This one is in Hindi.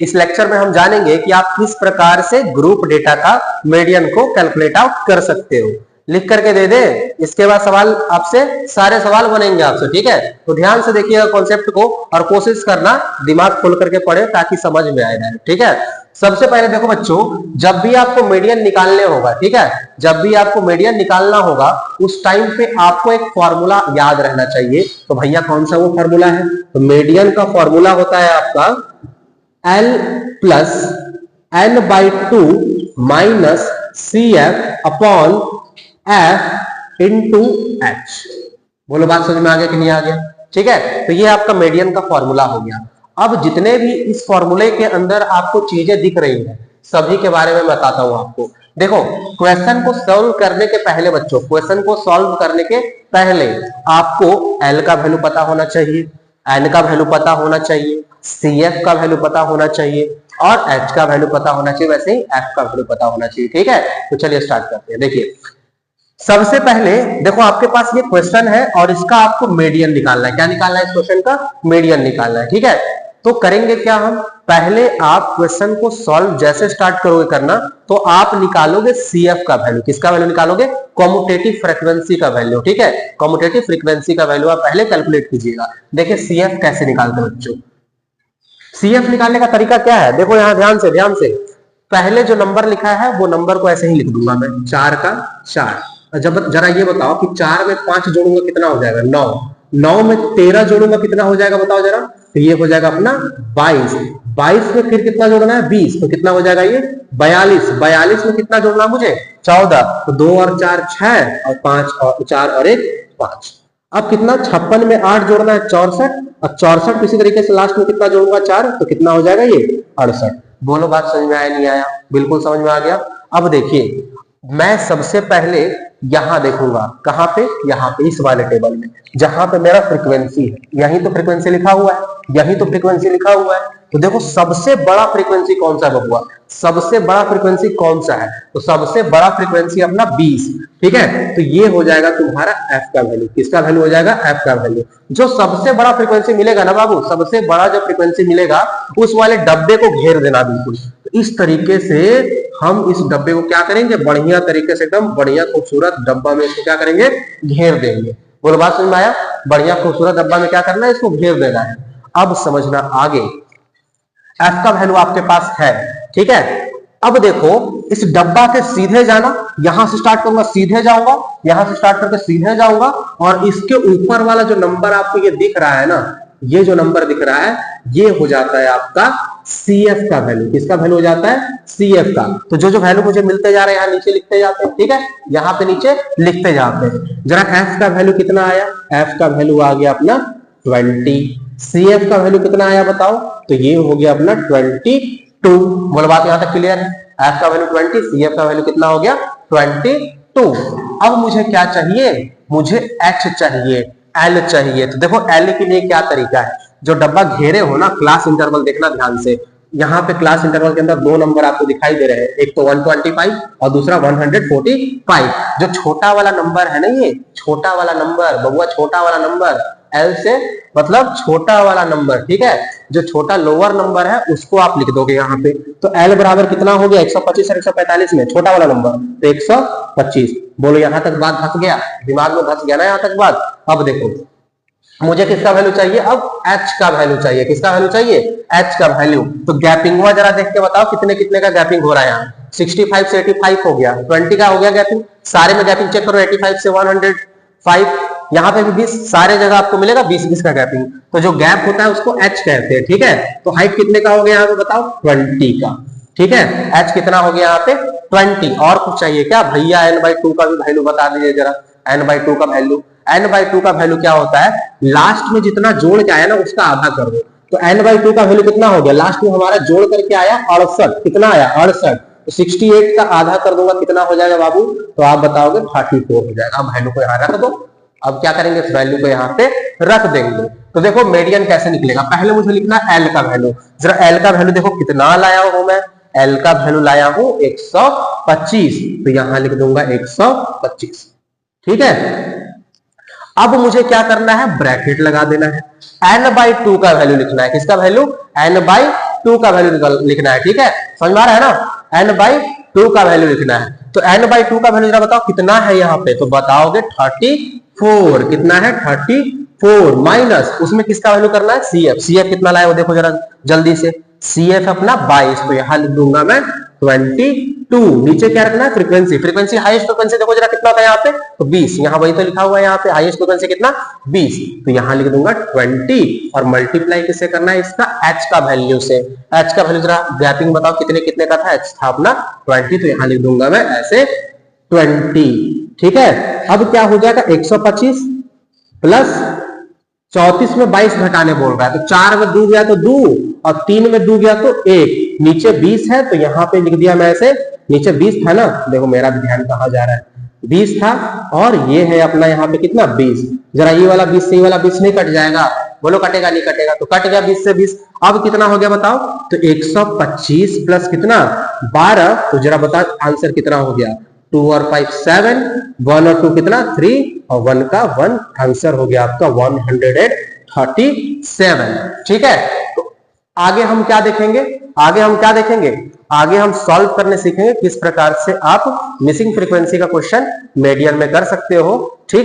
इस लेक्चर में हम जानेंगे कि आप किस प्रकार से ग्रुप डेटा का मीडियन को कैलकुलेट आउट कर सकते हो। लिख करके दे दे, इसके बाद सवाल आपसे सारे सवाल बनेंगे आपसे, ठीक है। तो ध्यान से देखिएगा कॉन्सेप्ट को और कोशिश करना दिमाग खोल करके पढ़े ताकि समझ में आए, ठीक है। सबसे पहले देखो बच्चों, जब भी आपको मीडियन निकालने होगा, ठीक है, जब भी आपको मीडियन निकालना होगा उस टाइम पे आपको एक फॉर्मूला याद रहना चाहिए। तो भैया कौन सा वो फॉर्मूला है? तो मीडियन का फॉर्मूला होता है आपका L plus n/2 minus CF upon F into H। बोलो बात समझ में आ गया कि नहीं आ गया? ठीक है, तो ये आपका मीडियन का फॉर्मूला हो गया। अब जितने भी इस फॉर्मूले के अंदर आपको चीजें दिख रही हैं सभी के बारे में बताता हूं आपको। देखो, क्वेश्चन को सॉल्व करने के पहले बच्चों, क्वेश्चन को सॉल्व करने के पहले आपको L का वैल्यू पता होना चाहिए, N का वैल्यू पता होना चाहिए, CF का वैल्यू पता होना चाहिए और H का वैल्यू पता होना चाहिए, वैसे ही F का वैल्यू पता होना चाहिए, ठीक है। तो चलिए स्टार्ट करते हैं। देखिए, सबसे पहले देखो आपके पास ये क्वेश्चन है और इसका आपको मीडियन निकालना है। क्या निकालना है? इस क्वेश्चन का मीडियन निकालना है, ठीक है। तो करेंगे क्या हम? पहले आप क्वेश्चन को सॉल्व जैसे स्टार्ट करोगे करना तो आप निकालोगे CF का वैल्यू। किसका वैल्यू निकालोगे? कॉम्यूटेटिव फ्रीक्वेंसी का वैल्यू, ठीक है। कॉम्यूटेटिव फ्रीक्वेंसी का वैल्यू आप पहले कैलकुलेट कीजिएगा। देखिए CF कैसे निकालते हैं बच्चों। CF निकालने का तरीका क्या है? देखो यहां ध्यान से पहले जो नंबर लिखा है वो नंबर को ऐसे ही लिख दूंगा मैं, 4 का 4। जब जरा ये बताओ कि 4 में 5 जोड़ूंगा कितना हो जाएगा? 9। 9 में 13 जोड़ूंगा कितना हो जाएगा? बताओ जरा। तो ये हो जाएगा अपना 22। 22 में फिर कितना जोड़ना है? 20। तो कितना हो जाएगा ये? 42। 42 में कितना जोड़ना है मुझे? 14। तो 2 और 4 6 और 5 और 4 और 1 5। अब कितना? 56 में 8 जोड़ना है 64 और 64 इसी तरीके से लास्ट में कितना जोड़ूंगा? 4। तो कितना हो जाएगा ये? 68। बोलो बात समझ में आया नहीं आया? बिल्कुल समझ में आ गया। अब देखिए, मैं सबसे पहले यहां देखूंगा, कहां पे? यहां पे, इस वाले टेबल में जहां पे मेरा फ्रीक्वेंसी है। यही तो फ्रीक्वेंसी लिखा हुआ है, यही तो फ्रीक्वेंसी लिखा हुआ है। तो देखो सबसे बड़ा फ्रीक्वेंसी कौन सा बबुआ? सबसे बड़ा फ्रीक्वेंसी कौन सा है? तो सबसे बड़ा फ्रीक्वेंसी अपना 20, ठीक है। तो ये हो जाएगा तुम्हारा F का वैल्यू। किसका वैल्यू हो जाएगा? F का वैल्यू। जो सबसे बड़ा फ्रीक्वेंसी मिलेगा ना बाबू, सबसे बड़ा जो फ्रीक्वेंसी मिलेगा उस वाले डब्बे को घेर देना बिल्कुल। तो इस तरीके से हम इस डब्बे को क्या करेंगे? बढ़िया तरीके से, एकदम बढ़िया खूबसूरत डब्बा में इसको क्या करेंगे? घेर देंगे। बोलो बात समझ में आया? बढ़िया खूबसूरत डब्बा में क्या करना है? इसको घेर देना है। अब समझना आगे, F का वैल्यू आपके पास है, ठीक है। अब देखो, इस डब्बा के सीधे जाना, यहां से स्टार्ट करूंगा सीधे जाऊंगा, यहां से स्टार्ट करके सीधे जाऊंगा और इसके ऊपर वाला जो नंबर आपको ये दिख रहा है ना, ये जो नंबर दिख रहा है ये हो जाता है आपका CF का वैल्यू। किसका वैल्यू हो जाता है? CF का। तो जो जो वैल्यू मुझे मिलते जा रहे हैं यहाँ नीचे लिखते जाते हैं, ठीक है। यहाँ पे नीचे लिखते जाते हैं। जरा F का वैल्यू कितना आया? F का वैल्यू आ गया अपना 20। CF का वैल्यू कितना आया बताओ? तो ये हो गया अपना 22। बोलो बात यहां तक क्लियर है? F का वैल्यू 20, CF का वैल्यू कितना हो गया? 22। अब मुझे क्या चाहिए? मुझे H चाहिए, L चाहिए। तो देखो L के लिए क्या तरीका है? जो डब्बा घेरे हो ना, क्लास इंटरवल देखना ध्यान से। यहाँ पे क्लास इंटरवल के अंदर 2 नंबर आपको दिखाई दे रहे हैं, एक तो 125 और दूसरा 145। जो छोटा वाला नंबर है ना, ये छोटा वाला नंबर बबुआ, छोटा वाला नंबर L से मतलब छोटा वाला नंबर, ठीक है। जो छोटा लोअर नंबर है उसको आप लिख दोगे यहाँ पे। तो L बराबर कितना हो गया? 125 और 145 में छोटा वाला नंबर तो 125। बोलो यहां तक बात धस गया? दिमाग में धस गया ना यहां तक बात? अब देखो, मुझे किसका वैल्यू चाहिए? अब H का वैल्यू चाहिए। किसका वैल्यू चाहिए? H का वैल्यू। तो गैपिंग हुआ, जरा देख के बताओ कितने कितने का गैपिंग हो रहा है यहाँ? 65 से 85 हो गया, 20 का हो गया गैपिंग। सारे में गैपिंग चेक करो, 85 से 105, यहाँ पे भी 20, सारे जगह आपको मिलेगा 20-20 का गैपिंग। तो जो गैप होता है उसको H कहते हैं, ठीक है। तो हाइट कितने का हो गया यहाँ पे बताओ? 20 का, ठीक है। H कितना हो गया यहाँ पे? 20। और कुछ चाहिए क्या भैया? n/2 का भी वैल्यू बता दीजिए जरा। n/2 का वैल्यू, n/2 का वैल्यू क्या होता है? लास्ट में जितना जोड़ के आया ना उसका आधा कर दो। तो n/2 का वैल्यू कितना हो गया? लास्ट में हमारा जोड़ करके आया 68। कितना आया? 68। तो 68 का आधा कर दूंगा, कितना हो जाएगा बाबू? तो आप बताओगे 44 हो जाएगा। अब वैल्यू को यहाँ रख दो। अब क्या करेंगे? इस वैल्यू को यहाँ पे रख देंगे। तो देखो मीडियन कैसे निकलेगा? पहले मुझे लिखना है L का वैल्यू। जरा L का वैल्यू देखो कितना लाया हूं मैं? L का वैल्यू लाया हूं 125। तो यहां लिख दूंगा 125, ठीक है। अब मुझे क्या करना है? ब्रैकेट लगा देना है। n/2 का वैल्यू लिखना है। किसका वैल्यू? n/2 2 का वैल्यू लिखना है, ठीक है, समझ में आ रहा है ना, n/2 का वैल्यू लिखना है। तो n/2 का वैल्यू जरा बताओ कितना है यहाँ पे, तो बताओगे 34, कितना है 34 माइनस उसमें किसका वैल्यू करना है, CF कितना लाए वो देखो जरा जल्दी से, CF अपना 22, तो यहां लिख दूंगा मैं 22। नीचे क्या रखना है, फ्रीक्वेंसी हाईएस्ट फ्रीक्वेंसी देखो जरा कितना था यहाँ पे, तो 20, यहाँ वही तो लिखा हुआ है यहाँ पे हाईएस्ट फ्रीक्वेंसी कितना 20, तो यहाँ लिख दूंगा 20 और मल्टीप्लाई किससे करना है, इसका h का वैल्यू से। h का वैल्यू जरा गैपिंग बताओ कितने कितने का था, h था अपना 20, तो यहाँ लिख दूंगा मैं ऐसे 20, ठीक है। अब क्या हो जाएगा 125 प्लस 34 में 22 घटाने बोल रहा है, तो 4 में 2 गया तो 2 और 3 में 2 गया तो 1, नीचे 20 है तो यहाँ पे लिख दिया मैं ऐसे, नीचे 20 था ना, देखो मेरा ध्यान कहाँ जा रहा है, 20 था और ये है अपना यहाँ पे कितना 20, जरा ये वाला 20 से ये वाला 20 नहीं कट जाएगा, बोलो कटेगा नहीं कटेगा, तो कट गया 20 से 20, अब कितना हो गया बताओ, तो 125 प्लस कितना 12, तो जरा बताओ आंसर कितना हो गया, 2 और 5 7, 1 और 2 कितना 3 और 1 का 1, आंसर हो गया आपका 137, ठीक है। तो आगे हम क्या देखेंगे, आगे हम सॉल्व करने सीखेंगे किस प्रकार से आप मिसिंग फ्रीक्वेंसी का क्वेश्चन मीडियन में कर सकते हो, ठीक।